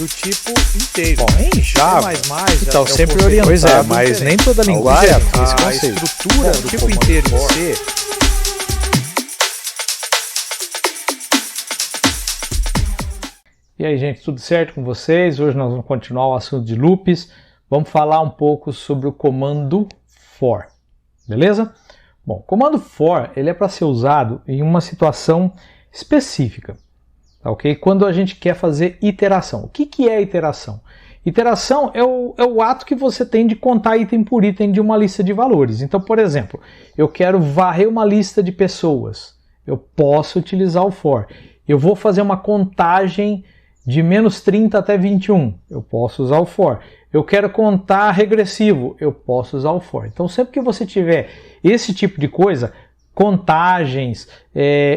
do tipo inteiro. Bom, em Java, então sempre orientado, pois é, mas nem toda linguagem tem esse conceito. A estrutura do tipo inteiro em C. E aí, gente, tudo certo com vocês? Hoje nós vamos continuar o assunto de loops. Vamos falar um pouco sobre o comando for, beleza? Bom, o comando for, ele é para ser usado em uma situação específica, tá, ok? Quando a gente quer fazer iteração. O que é iteração? Iteração é o ato que você tem de contar item por item de uma lista de valores. Então, por exemplo, eu quero varrer uma lista de pessoas. Eu posso utilizar o for. Eu vou fazer uma contagem de menos 30 até 21. Eu posso usar o for. Eu quero contar regressivo. Eu posso usar o for. Então, sempre que você tiver esse tipo de coisa, contagens,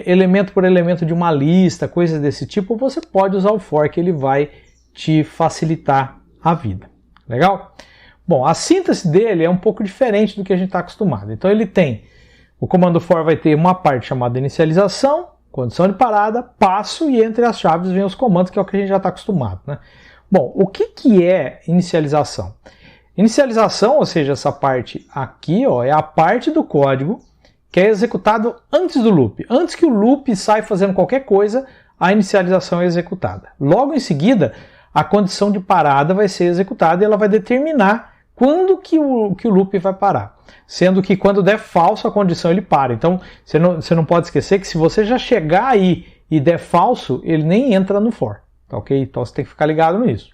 elemento por elemento de uma lista, coisas desse tipo, você pode usar o for, que ele vai te facilitar a vida. Legal? Bom, a síntese dele é um pouco diferente do que a gente está acostumado. Então ele tem, o comando for vai ter uma parte chamada inicialização, condição de parada, passo, e entre as chaves vem os comandos, que é o que a gente já está acostumado, né? Bom, o que é inicialização? Inicialização, ou seja, essa parte aqui, ó, é a parte do código que é executado antes do loop. Antes que o loop saia fazendo qualquer coisa, a inicialização é executada. Logo em seguida, a condição de parada vai ser executada e ela vai determinar quando que o loop vai parar. Sendo que quando der falso, a condição ele para. Então, você não pode esquecer que se você já chegar aí e der falso, ele nem entra no for. Tá, ok? Então você tem que ficar ligado nisso.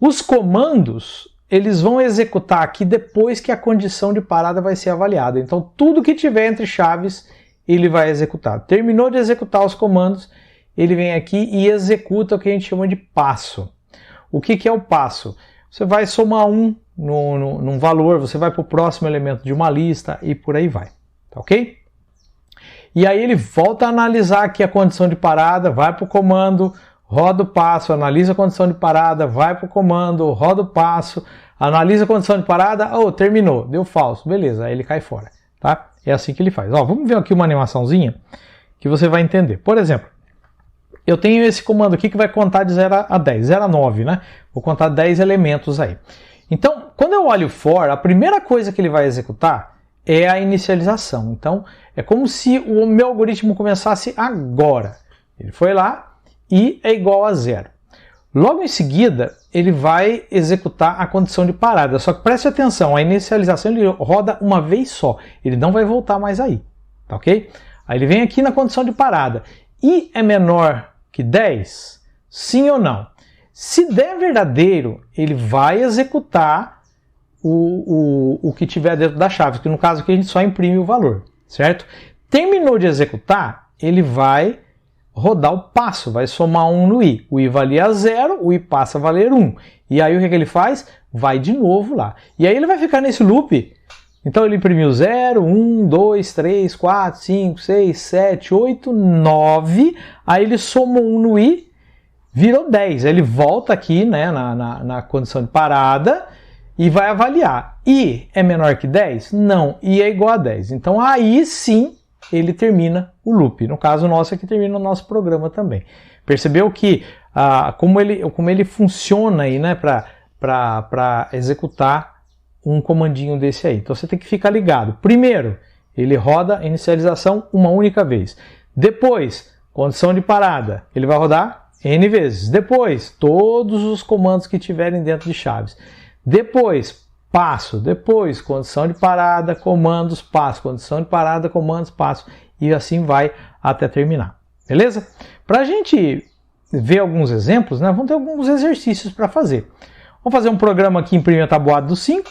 Os comandos, eles vão executar aqui depois que a condição de parada vai ser avaliada. Então, tudo que tiver entre chaves, ele vai executar. Terminou de executar os comandos, ele vem aqui e executa o que a gente chama de passo. O que é o passo? Você vai somar 1 num valor, você vai para o próximo elemento de uma lista e por aí vai. Tá, ok? E aí ele volta a analisar aqui a condição de parada, vai para o comando, roda o passo, analisa a condição de parada, vai para o comando, roda o passo, analisa a condição de parada, terminou, deu falso, beleza, aí ele cai fora, tá? É assim que ele faz. Ó, vamos ver aqui uma animaçãozinha que você vai entender. Por exemplo, eu tenho esse comando aqui que vai contar de 0 a 10, 0 a 9, né? Vou contar 10 elementos aí. Então, quando eu olho o for, a primeira coisa que ele vai executar é a inicialização. Então, é como se o meu algoritmo começasse agora. Ele foi lá e é igual a 0. Logo em seguida, ele vai executar a condição de parada. Só que preste atenção, a inicialização ele roda uma vez só. Ele não vai voltar mais aí. Tá, ok? Aí ele vem aqui na condição de parada. I é menor que 10? Sim ou não? Se der verdadeiro, ele vai executar o que tiver dentro da chave, que no caso aqui a gente só imprime o valor, certo? Terminou de executar, ele vai rodar o passo, vai somar 1 no I. O I valia 0, o I passa a valer 1. E aí o que ele faz? Vai de novo lá. E aí ele vai ficar nesse loop. Então ele imprimiu 0, 1, 2, 3, 4, 5, 6, 7, 8, 9. Aí ele somou 1 no I, virou 10. Ele volta aqui, né, na condição de parada e vai avaliar. I é menor que 10? Não, I é igual a 10. Então aí sim ele termina o loop. No caso nosso aqui termina o nosso programa também. Percebeu que como ele funciona aí, né, para executar um comandinho desse aí. Então você tem que ficar ligado. Primeiro, ele roda a inicialização uma única vez. Depois, condição de parada. Ele vai rodar N vezes. Depois, todos os comandos que tiverem dentro de chaves. Depois, passo. Depois, condição de parada, comandos, passo. Condição de parada, comandos, passo. E assim vai até terminar. Beleza? Para a gente ver alguns exemplos, né, vamos ter alguns exercícios para fazer. Vamos fazer um programa que imprime a tabuada do 5.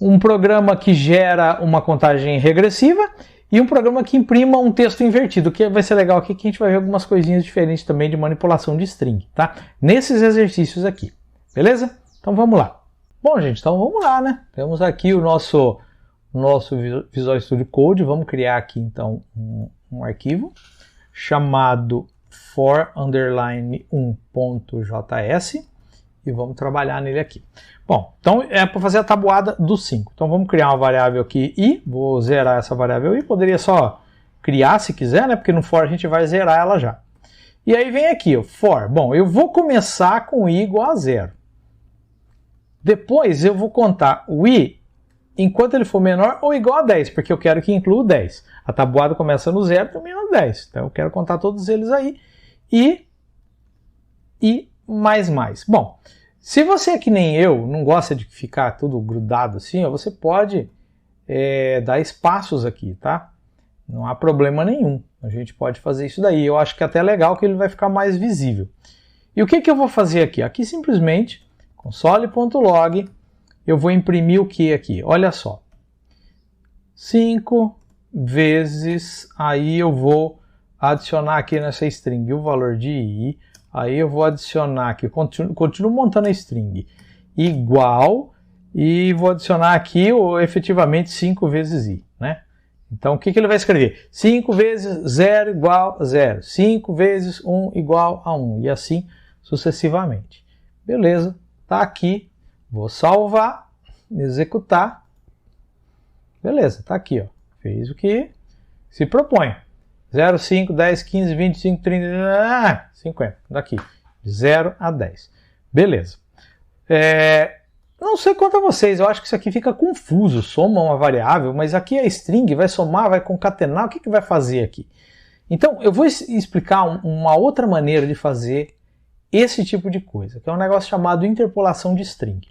Um programa que gera uma contagem regressiva e um programa que imprima um texto invertido, que vai ser legal aqui, que a gente vai ver algumas coisinhas diferentes também de manipulação de string, tá? Nesses exercícios aqui, beleza? Então vamos lá. Bom, gente, então vamos lá, né? Temos aqui o nosso Visual Studio Code, vamos criar aqui então um arquivo chamado for_1.js e vamos trabalhar nele aqui. Bom, então é para fazer a tabuada do 5. Então vamos criar uma variável aqui i, vou zerar essa variável i, poderia só criar se quiser, né? Porque no for a gente vai zerar ela já. E aí vem aqui, ó, for. Bom, eu vou começar com i igual a 0. Depois eu vou contar o i enquanto ele for menor ou igual a 10, porque eu quero que inclua o 10. A tabuada começa no 0 e termina no 10. Então eu quero contar todos eles aí. E mais. Bom, se você é que nem eu, não gosta de ficar tudo grudado assim, ó, você pode dar espaços aqui, tá? Não há problema nenhum. A gente pode fazer isso daí. Eu acho que é até legal que ele vai ficar mais visível. E o que eu vou fazer aqui? Aqui simplesmente, console.log, eu vou imprimir o que aqui? Olha só. 5 vezes, aí eu vou adicionar aqui nessa string o valor de i, aí eu vou adicionar aqui, continuo montando a string, igual, e vou adicionar aqui efetivamente 5 vezes i, né? Então o que ele vai escrever? 5 vezes 0 igual a 0, 5 vezes 1 igual a 1, e assim sucessivamente. Beleza, tá aqui, vou salvar, executar, beleza, tá aqui, ó, fez o que se propõe. 0, 5, 10, 15, 25, 30, 50. Daqui. De 0 a 10. Beleza. Não sei quanto a vocês, eu acho que isso aqui fica confuso. Soma uma variável, mas aqui a string vai somar, vai concatenar. O que vai fazer aqui? Então, eu vou explicar uma outra maneira de fazer esse tipo de coisa, que é um negócio chamado interpolação de string.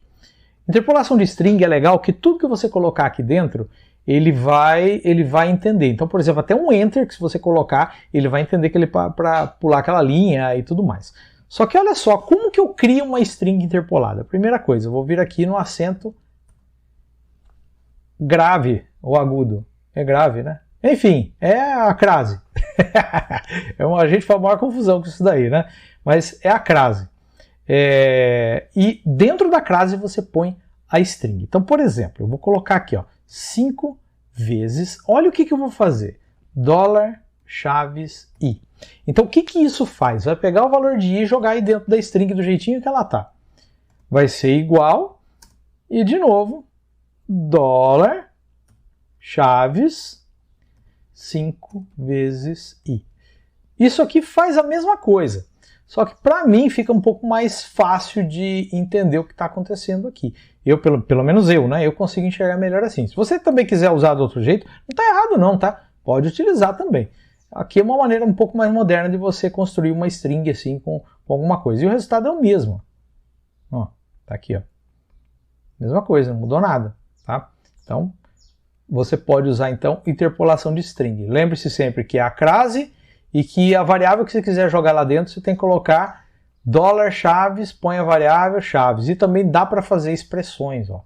Interpolação de string é legal que tudo que você colocar aqui dentro, ele vai entender. Então, por exemplo, até um enter que se você colocar, ele vai entender que ele para pular aquela linha e tudo mais. Só que olha só, como que eu crio uma string interpolada? Primeira coisa, eu vou vir aqui no acento grave ou agudo. É grave, né? Enfim, é a crase. A gente faz a maior confusão com isso daí, né? Mas é a crase. E dentro da crase você põe a string. Então, por exemplo, eu vou colocar aqui, ó, 5 vezes, olha o que eu vou fazer, $chaves i. Então o que isso faz? Vai pegar o valor de i e jogar aí dentro da string do jeitinho que ela tá. Vai ser igual, e de novo, $chaves 5 vezes i. Isso aqui faz a mesma coisa, só que para mim fica um pouco mais fácil de entender o que está acontecendo aqui. Pelo menos eu, né? Eu consigo enxergar melhor assim. Se você também quiser usar do outro jeito, não está errado não, tá? Pode utilizar também. Aqui é uma maneira um pouco mais moderna de você construir uma string assim com alguma coisa. E o resultado é o mesmo. Ó, tá aqui, ó. Mesma coisa, não mudou nada, tá? Então, você pode usar então interpolação de string. Lembre-se sempre que é a crase e que a variável que você quiser jogar lá dentro, você tem que colocar $chaves, põe a variável chaves. E também dá para fazer expressões, ó.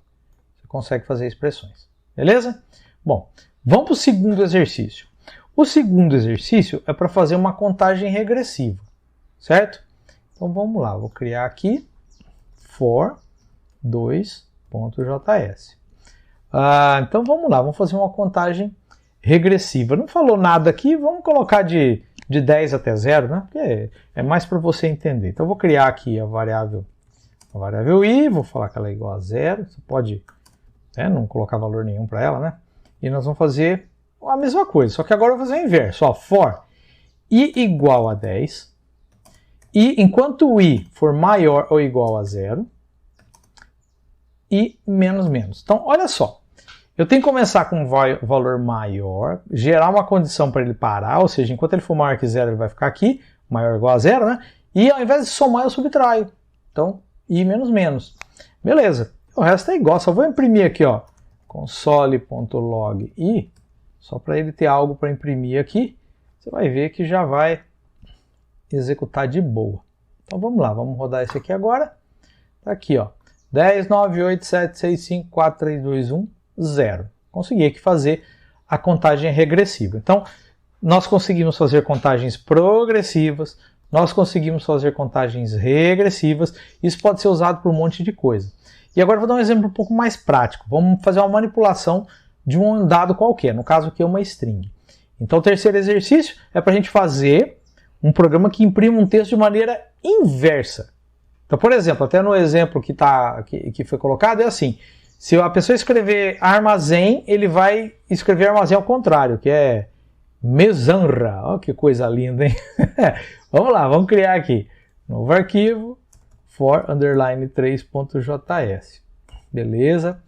Você consegue fazer expressões. Beleza? Bom, vamos para o segundo exercício. O segundo exercício é para fazer uma contagem regressiva, certo? Então vamos lá, vou criar aqui for 2.js. Então vamos lá, vamos fazer uma contagem regressiva. Não falou nada aqui, vamos colocar de 10 até 0, né? Porque é mais para você entender. Então eu vou criar aqui a variável i, vou falar que ela é igual a 0. Você pode não colocar valor nenhum para ela, né? E nós vamos fazer a mesma coisa, só que agora eu vou fazer o inverso. Ó, for i igual a 10, e enquanto o i for maior ou igual a 0, e menos menos. Então, olha só. Eu tenho que começar com um valor maior, gerar uma condição para ele parar, ou seja, enquanto ele for maior que 0, ele vai ficar aqui, maior ou igual a 0, né? E ao invés de somar, eu subtraio. Então, i menos menos. Beleza. O resto é igual, só vou imprimir aqui, ó, console.log i, só para ele ter algo para imprimir aqui. Você vai ver que já vai executar de boa. Então vamos lá, vamos rodar esse aqui agora. Tá aqui, ó, 10, 9, 8, 7, 6, 5, 4, 3, 2, 1, 0. Consegui aqui fazer a contagem regressiva. Então, nós conseguimos fazer contagens progressivas, nós conseguimos fazer contagens regressivas. Isso pode ser usado para um monte de coisa. E agora eu vou dar um exemplo um pouco mais prático. Vamos fazer uma manipulação de um dado qualquer, no caso aqui é uma string. Então o terceiro exercício é para a gente fazer um programa que imprima um texto de maneira inversa. Então, por exemplo, até no exemplo que foi colocado, é assim: se a pessoa escrever armazém, ele vai escrever armazém ao contrário, que é Mesonra. Olha que coisa linda, hein? Vamos lá, vamos criar aqui. Novo arquivo, for_3.js. Beleza?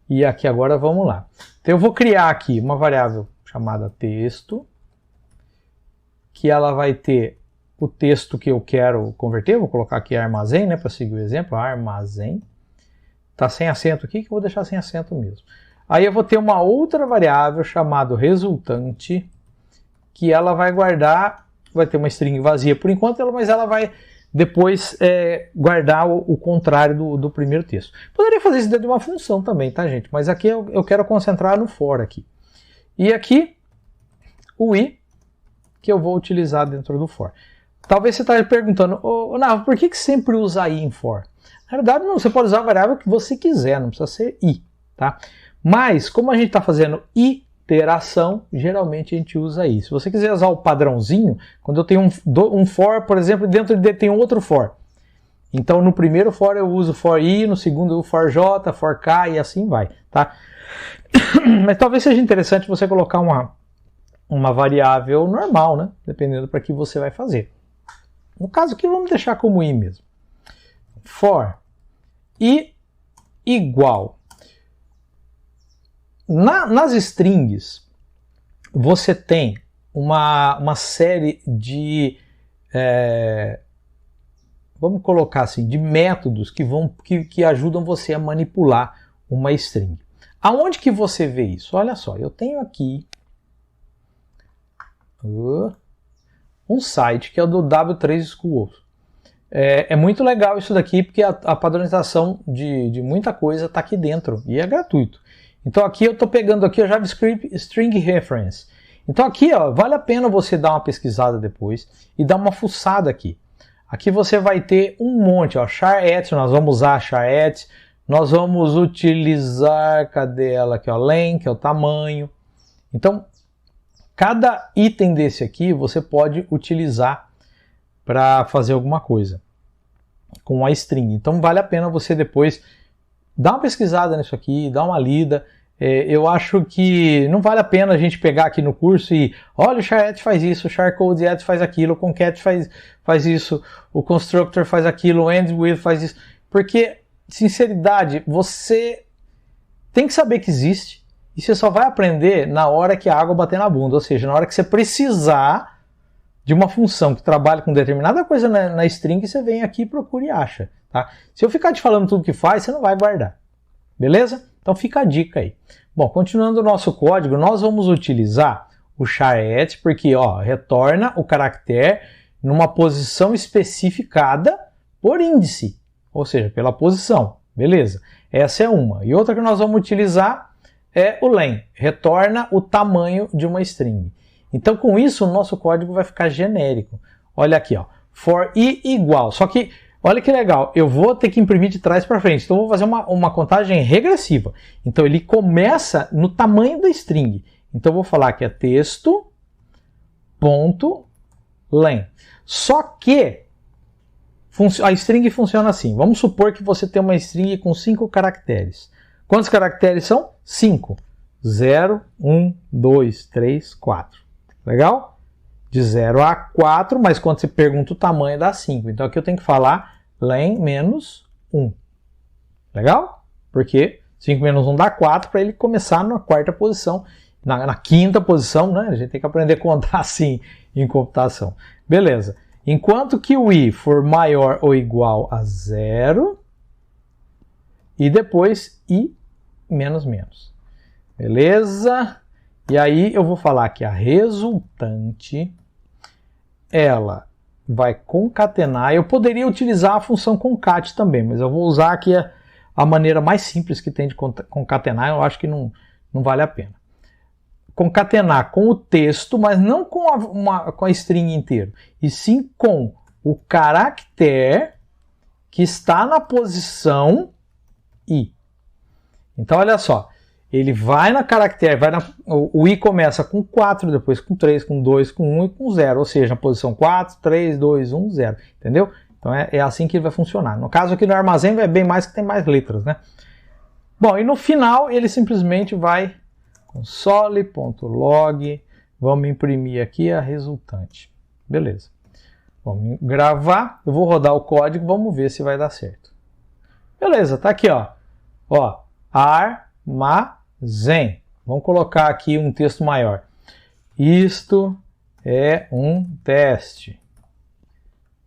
E aqui agora vamos lá. Então eu vou criar aqui uma variável chamada texto, que ela vai ter o texto que eu quero converter. Vou colocar aqui armazém, né, para seguir o exemplo, armazém. Tá sem acento aqui, que eu vou deixar sem acento mesmo. Aí eu vou ter uma outra variável chamada resultante, que ela vai guardar, vai ter uma string vazia por enquanto, mas ela vai depois guardar o contrário do primeiro texto. Poderia fazer isso dentro de uma função também, tá, gente? Mas aqui eu quero concentrar no for aqui. E aqui, o i, que eu vou utilizar dentro do for. Talvez você esteja perguntando, Nava, por que sempre usa i em for? Na verdade, não, você pode usar a variável que você quiser, não precisa ser i, tá? Mas, como a gente está fazendo iteração, geralmente a gente usa i. Se você quiser usar o padrãozinho, quando eu tenho um for, por exemplo, dentro dele tem um outro for. Então, no primeiro for eu uso for i, no segundo eu uso for j, for k e assim vai, tá? Mas talvez seja interessante você colocar uma variável normal, né? Dependendo para que você vai fazer. No caso aqui, vamos deixar como i mesmo. For i igual. Nas strings, você tem uma série de, vamos colocar assim, de métodos que ajudam você a manipular uma string. Aonde que você vê isso? Olha só, eu tenho aqui um site que é o do W3 Schools. É muito legal isso daqui, porque a padronização de muita coisa está aqui dentro e é gratuito. Então aqui eu estou pegando aqui o JavaScript String Reference. Então aqui ó, vale a pena você dar uma pesquisada depois e dar uma fuçada aqui. Aqui você vai ter um monte, ó, char_at, nós vamos usar char_at, nós vamos utilizar, cadê ela aqui, ó, len, que é o tamanho. Então cada item desse aqui você pode utilizar para fazer alguma coisa com a string. Então vale a pena você depois dar uma pesquisada nisso aqui, dar uma lida. Eu acho que não vale a pena a gente pegar aqui no curso e olha, o char_at faz isso, o char_code_at faz aquilo, o concat faz isso, o constructor faz aquilo, o end_with faz isso. Porque, sinceridade, você tem que saber que existe e você só vai aprender na hora que a água bater na bunda, ou seja, na hora que você precisar de uma função que trabalha com determinada coisa na string, você vem aqui, procura e acha. Tá? Se eu ficar te falando tudo que faz, você não vai guardar. Beleza? Então fica a dica aí. Bom, continuando o nosso código, nós vamos utilizar o char_at, porque ó, retorna o caractere numa posição especificada por índice, ou seja, pela posição. Beleza? Essa é uma. E outra que nós vamos utilizar é o len, retorna o tamanho de uma string. Então com isso o nosso código vai ficar genérico. Olha aqui, ó, for i igual, só que olha que legal, eu vou ter que imprimir de trás para frente, então eu vou fazer uma contagem regressiva. Então ele começa no tamanho da string. Então eu vou falar que é texto.len. Só que a string funciona assim. Vamos supor que você tem uma string com 5 caracteres. Quantos caracteres são? 5. 0, 1, 2, 3, 4. Legal? De 0 a 4, mas quando você pergunta o tamanho dá 5. Então aqui eu tenho que falar len menos 1. Legal? Porque 5 menos 1 dá 4 para ele começar na quarta posição. Na quinta posição, né? A gente tem que aprender a contar assim em computação. Beleza. Enquanto que o i for maior ou igual a 0, e depois i menos menos. Beleza? E aí eu vou falar que a resultante, ela vai concatenar. Eu poderia utilizar a função concat também, mas eu vou usar aqui a maneira mais simples que tem de concatenar. Eu acho que não vale a pena. Concatenar com o texto, mas não com a string inteira, e sim com o caractere que está na posição i. Então olha só, ele vai na caractere, o i começa com 4, depois com 3, com 2, com 1 e com 0, ou seja, na posição 4, 3, 2, 1, 0, entendeu? Então é assim que ele vai funcionar. No caso aqui no armazém vai bem mais que tem mais letras, né? Bom, e no final ele simplesmente vai console.log Vamos imprimir aqui a resultante. Beleza. Vamos gravar. Eu vou rodar o código, vamos ver se vai dar certo. Beleza, tá aqui, ó. Ó, armazém. Vamos colocar aqui um texto maior. Isto é um teste.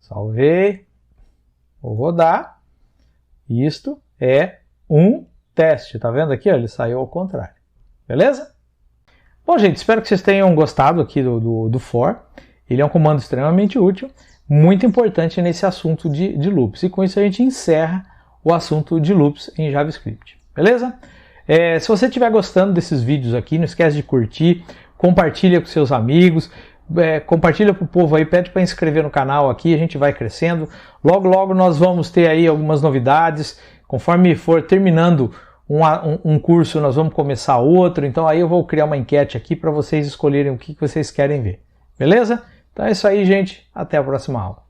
Salvei. Vou rodar. Isto é um teste. Tá vendo aqui? Ó, ele saiu ao contrário. Beleza? Bom, gente, espero que vocês tenham gostado aqui do for. Ele é um comando extremamente útil, muito importante nesse assunto de loops. E com isso a gente encerra o assunto de loops em JavaScript. Beleza? Se você estiver gostando desses vídeos aqui, não esquece de curtir, compartilha com seus amigos, compartilha para o povo aí, pede para inscrever no canal aqui, a gente vai crescendo. Logo, logo nós vamos ter aí algumas novidades. Conforme for terminando um curso, nós vamos começar outro. Então aí eu vou criar uma enquete aqui para vocês escolherem o que vocês querem ver. Beleza? Então é isso aí, gente. Até a próxima aula.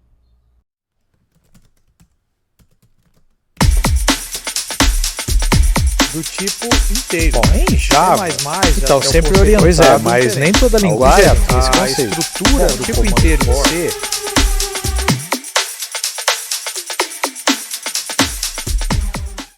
Do tipo inteiro. Bom, em Java, então, sempre orientado. Pois é, mas nem toda linguagem objeto, a estrutura do tipo inteiro em C